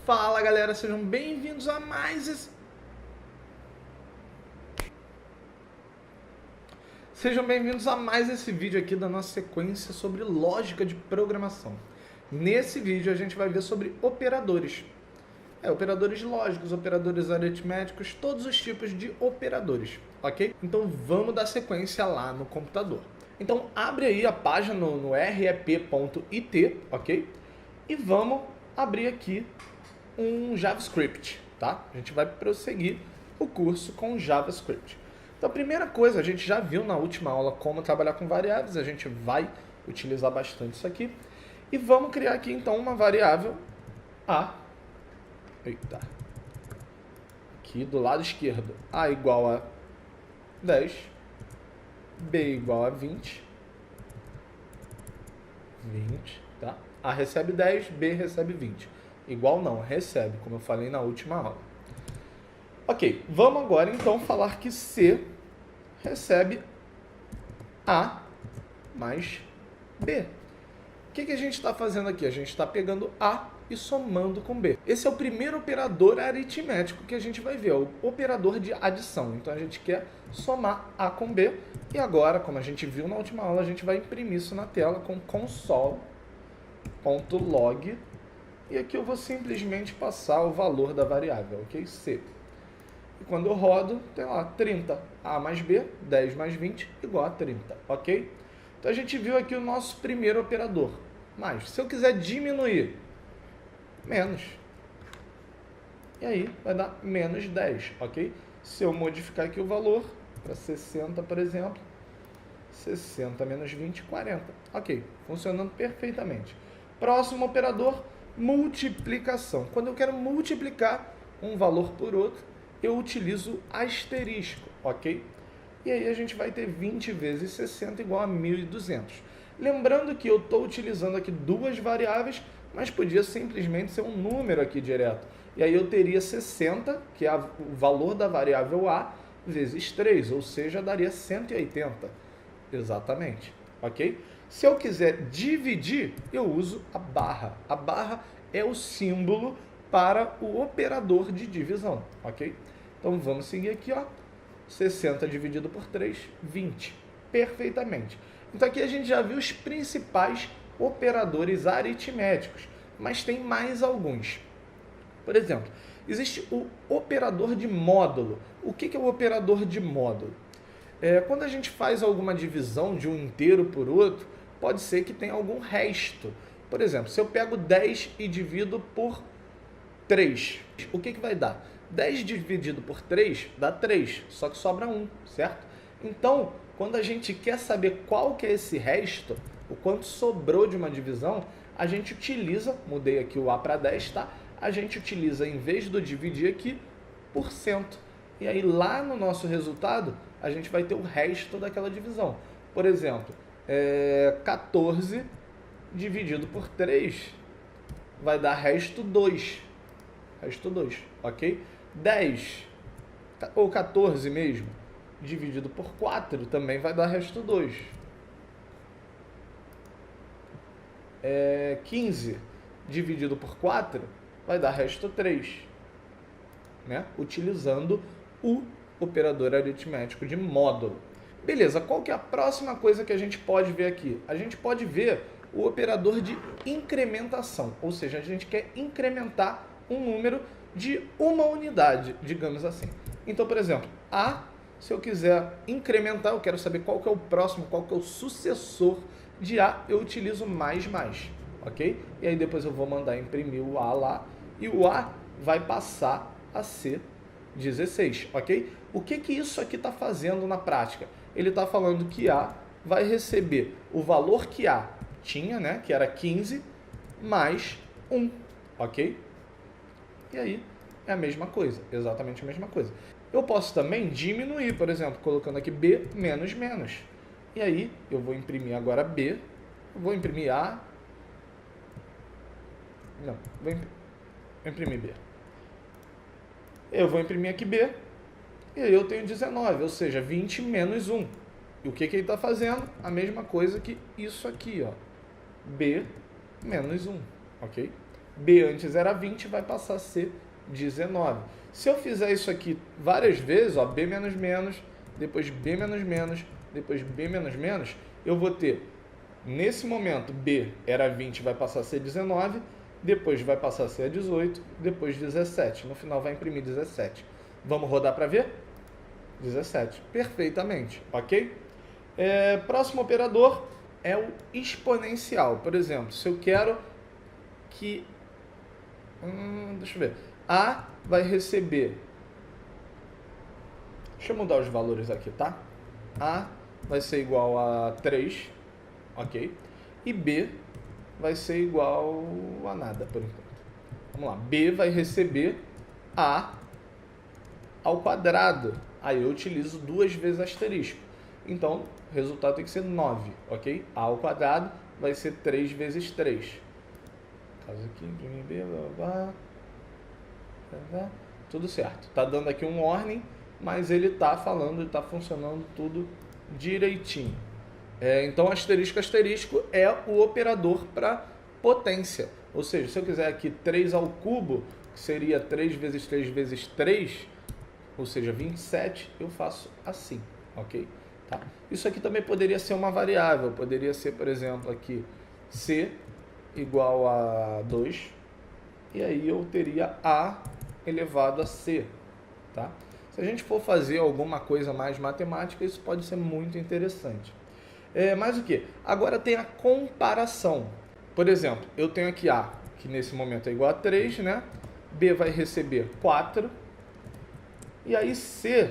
Fala galera, sejam bem-vindos a mais esse... vídeo aqui da nossa sequência sobre lógica de programação. Nesse vídeo a gente vai ver sobre operadores. Operadores lógicos, operadores aritméticos, todos os tipos de operadores, ok? Então vamos dar sequência lá no computador. Então abre aí a página no rep.it, ok? E vamos abrir aqui um JavaScript, tá? A gente vai prosseguir o curso com JavaScript. Então a primeira coisa, a gente já viu na última aula como trabalhar com variáveis, a gente vai utilizar bastante isso aqui. E vamos criar aqui então uma variável A. Eita. Aqui do lado esquerdo, A igual a 10, B igual a 20, tá? A recebe 10, B recebe 20. Igual não, recebe, como eu falei na última aula. Ok, vamos agora então falar que C recebe A mais B. O que a gente está fazendo aqui? A gente está pegando A e somando com B. Esse é o primeiro operador aritmético que a gente vai ver, o operador de adição. Então a gente quer somar A com B. E agora, como a gente viu na última aula, a gente vai imprimir isso na tela com console.log. E aqui eu vou simplesmente passar o valor da variável, ok? C. E quando eu rodo, tem lá 30. A mais B, 10 mais 20, igual a 30, ok? Então a gente viu aqui o nosso primeiro operador. Mas, se eu quiser diminuir, menos. E aí vai dar menos 10, ok? Se eu modificar aqui o valor para 60, por exemplo, 60 menos 20, 40. Ok, funcionando perfeitamente. Próximo operador, multiplicação. Quando eu quero multiplicar um valor por outro, eu utilizo asterisco, ok? E aí a gente vai ter 20 vezes 60 igual a 1.200. Lembrando que eu estou utilizando aqui duas variáveis, mas podia simplesmente ser um número aqui direto. E aí eu teria 60, que é o valor da variável A, vezes 3, ou seja, daria 180. Exatamente, ok? Se eu quiser dividir, eu uso a barra. A barra é o símbolo para o operador de divisão, ok? Então vamos seguir aqui, ó. 60 dividido por 3, 20. Perfeitamente. Então aqui a gente já viu os principais operadores aritméticos, mas tem mais alguns. Por exemplo, existe o operador de módulo. O que é o operador de módulo? Quando a gente faz alguma divisão de um inteiro por outro, pode ser que tenha algum resto. Por exemplo, se eu pego 10 e divido por 3, o que vai dar? 10 dividido por 3 dá 3, só que sobra 1, certo? Então, quando a gente quer saber qual que é esse resto, o quanto sobrou de uma divisão, a gente utiliza, mudei aqui o A para 10, tá? A gente utiliza, em vez do dividir aqui, por cento. E aí lá no nosso resultado, a gente vai ter o resto daquela divisão. Por exemplo, 14 dividido por 3 vai dar resto 2. Resto 2, ok? 10, ou 14 mesmo, dividido por 4 também vai dar resto 2. 15 dividido por 4 vai dar resto 3. Né? Utilizando o operador aritmético de módulo. Beleza, qual que é a próxima coisa que a gente pode ver aqui? A gente pode ver o operador de incrementação, ou seja, a gente quer incrementar um número de uma unidade, digamos assim. Então, por exemplo, A, se eu quiser incrementar, eu quero saber qual que é o próximo, qual que é o sucessor de A, eu utilizo mais, ok? E aí depois eu vou mandar imprimir o A lá, e o A vai passar a ser 16, ok? O que isso aqui está fazendo na prática? Ele está falando que A vai receber o valor que A tinha, né, que era 15, mais 1, ok? E aí é a mesma coisa, exatamente a mesma coisa. Eu posso também diminuir, por exemplo, colocando aqui B menos menos. E aí eu vou imprimir agora B, vou imprimir A, não, vou imprimir B. Eu vou imprimir aqui B, e aí eu tenho 19, ou seja, 20 menos 1. E o que ele está fazendo? A mesma coisa que isso aqui, ó. B menos 1, ok? B antes era 20, vai passar a ser 19. Se eu fizer isso aqui várias vezes, ó, B menos menos, depois B menos menos, depois B menos menos, eu vou ter, nesse momento, B era 20, vai passar a ser 19, depois vai passar a ser 18, depois 17. No final vai imprimir 17. Vamos rodar para ver? 17. Perfeitamente, ok? Próximo operador é o exponencial. Por exemplo, se eu quero que... deixa eu ver. A vai receber... Deixa eu mudar os valores aqui, tá? A vai ser igual a 3, ok? E B vai ser igual a nada, por enquanto. Vamos lá. B vai receber A ao quadrado. Aí eu utilizo 2 vezes asterisco. Então, o resultado tem que ser 9, ok? A ao quadrado vai ser 3 vezes 3. Caso aqui, imprimir B, blá, blá. Tudo certo. Tá dando aqui um warning, mas ele tá falando, ele tá funcionando tudo direitinho. Então, asterisco, asterisco é o operador para potência. Ou seja, se eu quiser aqui 3 ao cubo, que seria 3 vezes 3 vezes 3, ou seja, 27, eu faço assim, ok? Tá? Isso aqui também poderia ser uma variável, poderia ser, por exemplo, aqui C igual a 2, e aí eu teria A elevado a C, tá? Se a gente for fazer alguma coisa mais matemática, isso pode ser muito interessante. Mas o que? Agora tem a comparação. Por exemplo, eu tenho aqui A, que nesse momento é igual a 3, né? B vai receber 4, e aí C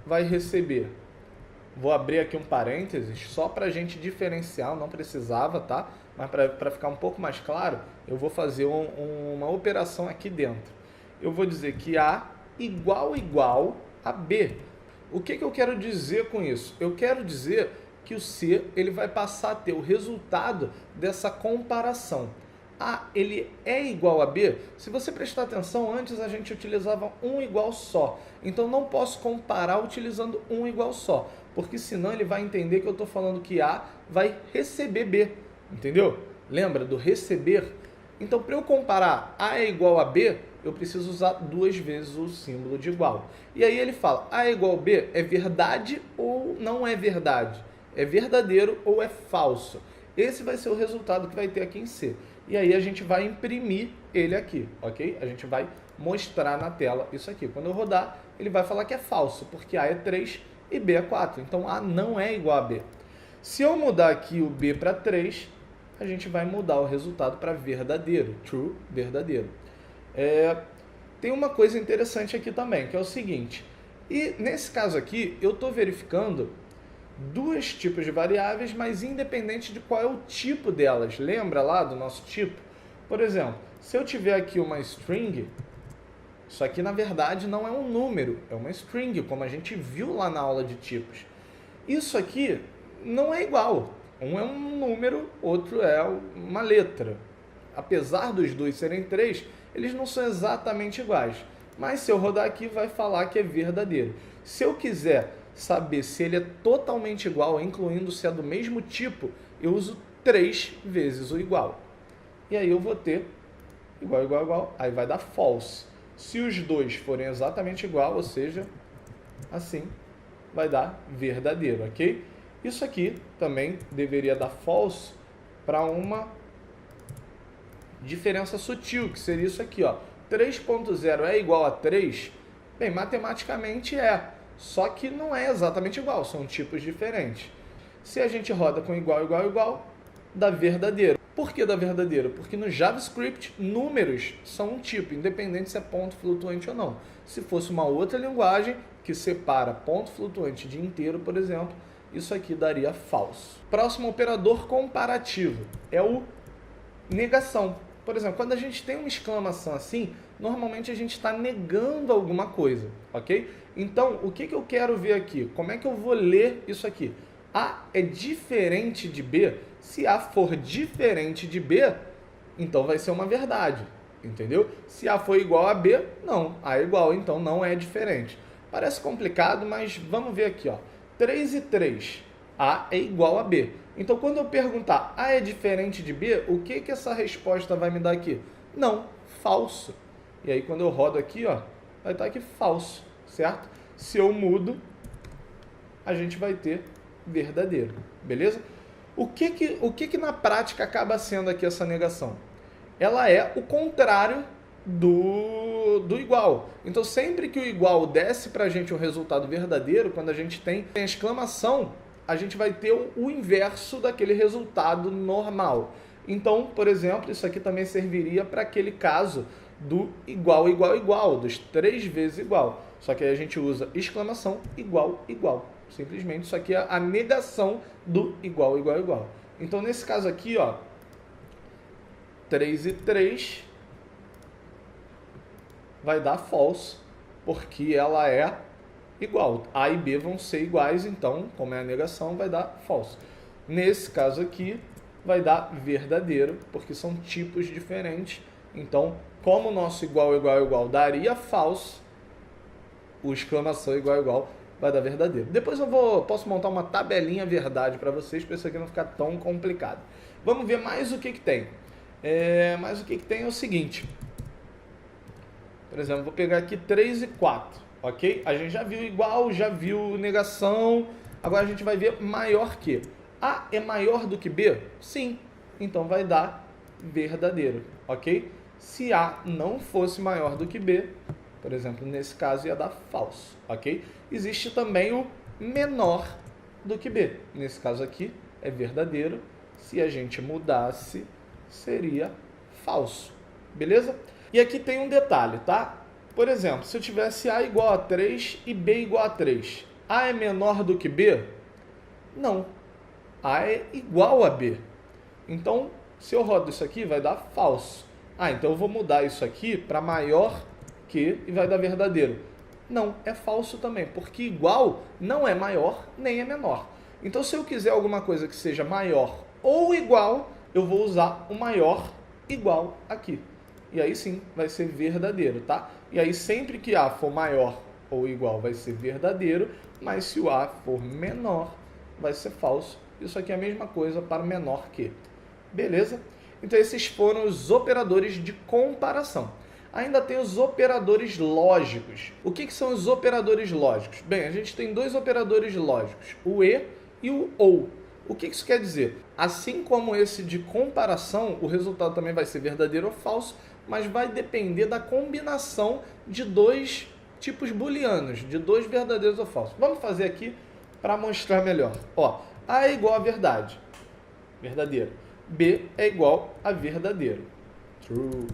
vai receber... Vou abrir aqui um parênteses, só para a gente diferenciar, não precisava, tá? Mas para ficar um pouco mais claro, eu vou fazer uma operação aqui dentro. Eu vou dizer que A igual a B. O que eu quero dizer com isso? Eu quero dizer que o C ele vai passar a ter o resultado dessa comparação. A ele é igual a B. Se você prestar atenção, antes a gente utilizava um igual só. Então não posso comparar utilizando um igual só, porque senão ele vai entender que eu estou falando que A vai receber B. Entendeu? Lembra do receber? Então, para eu comparar A é igual a B, eu preciso usar 2 vezes o símbolo de igual. E aí ele fala, A é igual a B é verdade ou não é verdade? É verdadeiro ou é falso? Esse vai ser o resultado que vai ter aqui em C. E aí a gente vai imprimir ele aqui, ok? A gente vai mostrar na tela isso aqui. Quando eu rodar, ele vai falar que é falso, porque A é 3 e B é 4. Então A não é igual a B. Se eu mudar aqui o B para 3, a gente vai mudar o resultado para verdadeiro. True, verdadeiro. Tem uma coisa interessante aqui também, que é o seguinte. E nesse caso aqui, eu estou verificando 2 tipos de variáveis, mas independente de qual é o tipo delas. Lembra lá do nosso tipo? Por exemplo, se eu tiver aqui uma string, isso aqui na verdade não é um número, é uma string, como a gente viu lá na aula de tipos. Isso aqui não é igual. Um é um número, outro é uma letra. Apesar dos dois serem 3, eles não são exatamente iguais. Mas se eu rodar aqui, vai falar que é verdadeiro. Se eu quiser saber se ele é totalmente igual, incluindo se é do mesmo tipo, eu uso 3 vezes o igual. E aí eu vou ter igual, igual, igual, aí vai dar false. Se os dois forem exatamente igual, ou seja, assim, vai dar verdadeiro, ok? Isso aqui também deveria dar false para uma diferença sutil, que seria isso aqui, ó. 3.0 é igual a 3? Bem, matematicamente é. Só que não é exatamente igual, são tipos diferentes. Se a gente roda com igual, igual, igual, dá verdadeiro. Por que dá verdadeiro? Porque no JavaScript, números são um tipo, independente se é ponto flutuante ou não. Se fosse uma outra linguagem que separa ponto flutuante de inteiro, por exemplo, isso aqui daria falso. Próximo operador comparativo é o negação. Por exemplo, quando a gente tem uma exclamação assim, normalmente a gente está negando alguma coisa, ok? Então, o que eu quero ver aqui? Como é que eu vou ler isso aqui? A é diferente de B? Se A for diferente de B, então vai ser uma verdade, entendeu? Se A for igual a B, não. A é igual, então não é diferente. Parece complicado, mas vamos ver aqui, ó. 3 e 3. A é igual a B. Então, quando eu perguntar A é diferente de B, o que essa resposta vai me dar aqui? Não, falso. E aí quando eu rodo aqui, ó, vai estar aqui falso, certo? Se eu mudo, a gente vai ter verdadeiro, beleza? O que na prática acaba sendo aqui essa negação? Ela é o contrário do igual. Então, sempre que o igual desce para a gente um resultado verdadeiro, quando a gente tem a exclamação, a gente vai ter o inverso daquele resultado normal. Então, por exemplo, isso aqui também serviria para aquele caso do igual, igual, igual, dos 3 vezes igual. Só que aí a gente usa exclamação, igual, igual. Simplesmente isso aqui é a negação do igual, igual, igual. Então, nesse caso aqui, ó, 3 e 3 vai dar false, porque ela é igual. A e B vão ser iguais, então, como é a negação, vai dar false. Nesse caso aqui, vai dar verdadeiro, porque são tipos diferentes. Então, como o nosso igual, igual, igual daria false, o exclamação igual, igual vai dar verdadeiro. Depois posso montar uma tabelinha verdade para vocês, para isso aqui não ficar tão complicado. Vamos ver mais o que tem. Mais o que tem é o seguinte. Por exemplo, vou pegar aqui 3 e 4, ok? A gente já viu igual, já viu negação, agora a gente vai ver maior que. A é maior do que B? Sim, então vai dar verdadeiro, ok? Se A não fosse maior do que B, por exemplo, nesse caso ia dar falso, ok? Existe também o menor do que B. Nesse caso aqui é verdadeiro, se a gente mudasse, seria falso, beleza? E aqui tem um detalhe, tá? Por exemplo, se eu tivesse A igual a 3 e B igual a 3, A é menor do que B? Não. A é igual a B. Então, se eu rodo isso aqui, vai dar falso. Então eu vou mudar isso aqui para maior que e vai dar verdadeiro. Não, é falso também, porque igual não é maior nem é menor. Então, se eu quiser alguma coisa que seja maior ou igual, eu vou usar o maior igual aqui. E aí sim, vai ser verdadeiro, tá? E aí sempre que A for maior ou igual, vai ser verdadeiro, mas se o A for menor, vai ser falso. Isso aqui é a mesma coisa para o menor que. Beleza? Então esses foram os operadores de comparação. Ainda tem os operadores lógicos. O que são os operadores lógicos? Bem, a gente tem 2 operadores lógicos, o e e o ou. O que isso quer dizer? Assim como esse de comparação, o resultado também vai ser verdadeiro ou falso, mas vai depender da combinação de 2 tipos booleanos, de 2 verdadeiros ou falsos. Vamos fazer aqui para mostrar melhor. Ó, A é igual a verdade, verdadeiro. B é igual a verdadeiro, true.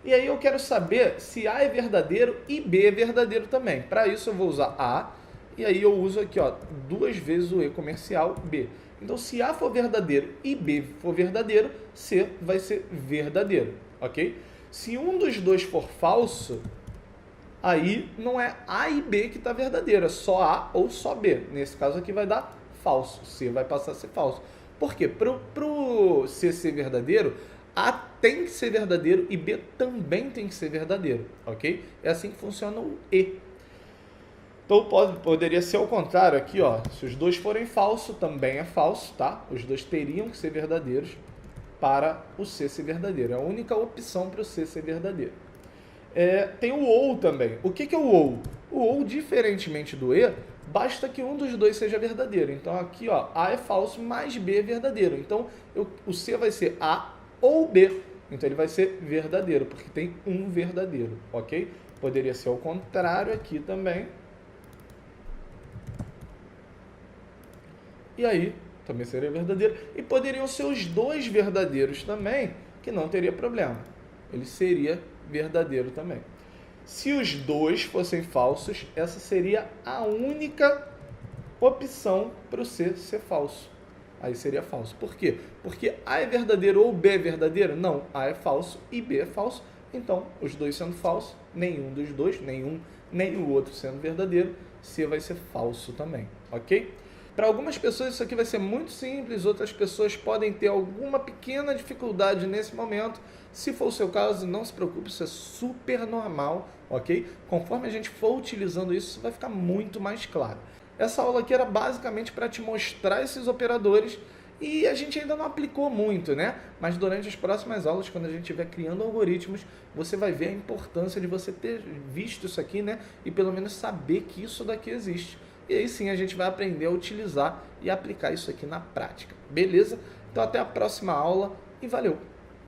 E aí eu quero saber se A é verdadeiro e B é verdadeiro também. Para isso eu vou usar A, e aí eu uso aqui, ó, 2 vezes o E comercial, B. Então, se A for verdadeiro e B for verdadeiro, C vai ser verdadeiro, ok? Se um dos 2 for falso, aí não é A e B que está verdadeiro, é só A ou só B. Nesse caso aqui vai dar falso, C vai passar a ser falso. Por quê? Para o C ser verdadeiro, A tem que ser verdadeiro e B também tem que ser verdadeiro, ok? É assim que funciona o E. Então poderia ser ao contrário aqui, ó. Se os 2 forem falso, também é falso, tá? Os 2 teriam que ser verdadeiros para o C ser verdadeiro. É a única opção para o C ser verdadeiro. Tem o ou também. O que é o ou? O ou, diferentemente do E, basta que um dos 2 seja verdadeiro. Então aqui, ó, A é falso, mas B é verdadeiro. Então o C vai ser A ou B. Então ele vai ser verdadeiro, porque tem um verdadeiro, ok? Poderia ser ao contrário aqui também. E aí, também seria verdadeiro. E poderiam ser os 2 verdadeiros também, que não teria problema. Ele seria verdadeiro também. Se os 2 fossem falsos, essa seria a única opção para o C ser falso. Aí seria falso. Por quê? Porque A é verdadeiro ou B é verdadeiro? Não, A é falso e B é falso. Então, os 2 sendo falsos, nenhum dos 2, nenhum nem o outro sendo verdadeiro, C vai ser falso também, ok? Para algumas pessoas isso aqui vai ser muito simples, outras pessoas podem ter alguma pequena dificuldade nesse momento. Se for o seu caso, não se preocupe, isso é super normal, ok? Conforme a gente for utilizando isso vai ficar muito mais claro. Essa aula aqui era basicamente para te mostrar esses operadores E a gente ainda não aplicou muito, né? Mas durante as próximas aulas, quando a gente estiver criando algoritmos, você vai ver a importância de você ter visto isso aqui, né? E pelo menos saber que isso daqui existe. E aí sim a gente vai aprender a utilizar e aplicar isso aqui na prática. Beleza? Então até a próxima aula e valeu!